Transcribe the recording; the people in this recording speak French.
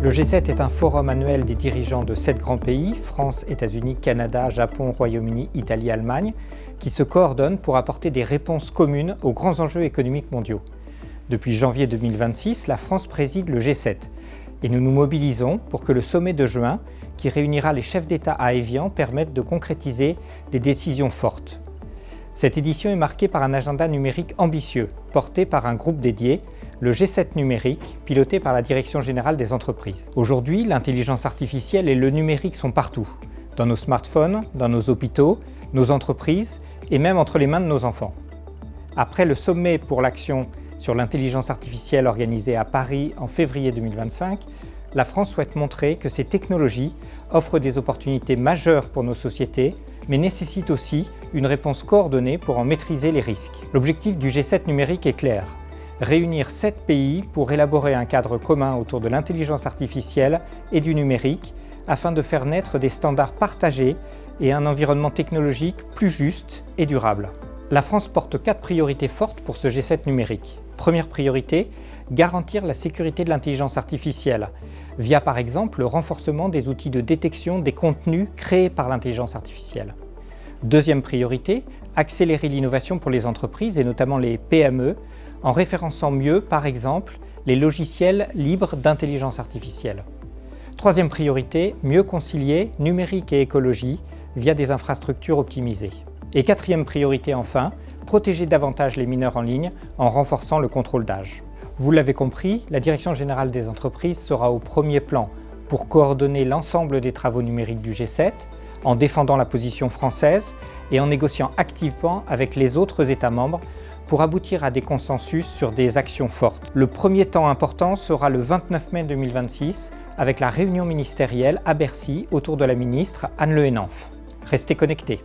Le G7 est un forum annuel des dirigeants de 7 grands pays, France, États-Unis, Canada, Japon, Royaume-Uni, Italie, Allemagne, qui se coordonnent pour apporter des réponses communes aux grands enjeux économiques mondiaux. Depuis janvier 2026, la France préside le G7 et nous nous mobilisons pour que le sommet de juin, qui réunira les chefs d'État à Évian, permette de concrétiser des décisions fortes. Cette édition est marquée par un agenda numérique ambitieux, porté par un groupe dédié, le G7 numérique, piloté par la Direction générale des entreprises. Aujourd'hui, l'intelligence artificielle et le numérique sont partout, dans nos smartphones, dans nos hôpitaux, nos entreprises et même entre les mains de nos enfants. Après le sommet pour l'action sur l'intelligence artificielle organisé à Paris en février 2025, la France souhaite montrer que ces technologies offrent des opportunités majeures pour nos sociétés, mais nécessitent aussi une réponse coordonnée pour en maîtriser les risques. L'objectif du G7 numérique est clair: réunir 7 pays pour élaborer un cadre commun autour de l'intelligence artificielle et du numérique afin de faire naître des standards partagés et un environnement technologique plus juste et durable. La France porte 4 priorités fortes pour ce G7 numérique. Première priorité, garantir la sécurité de l'intelligence artificielle, via par exemple le renforcement des outils de détection des contenus créés par l'intelligence artificielle. Deuxième priorité, accélérer l'innovation pour les entreprises et notamment les PME, en référençant mieux, par exemple, les logiciels libres d'intelligence artificielle. Troisième priorité, mieux concilier numérique et écologie via des infrastructures optimisées. Et quatrième priorité enfin, protéger davantage les mineurs en ligne en renforçant le contrôle d'âge. Vous l'avez compris, la Direction générale des entreprises sera au premier plan pour coordonner l'ensemble des travaux numériques du G7, en défendant la position française et en négociant activement avec les autres États membres pour aboutir à des consensus sur des actions fortes. Le premier temps important sera le 29 mai 2026 avec la réunion ministérielle à Bercy autour de la ministre Anne Le Henaf. Restez connectés.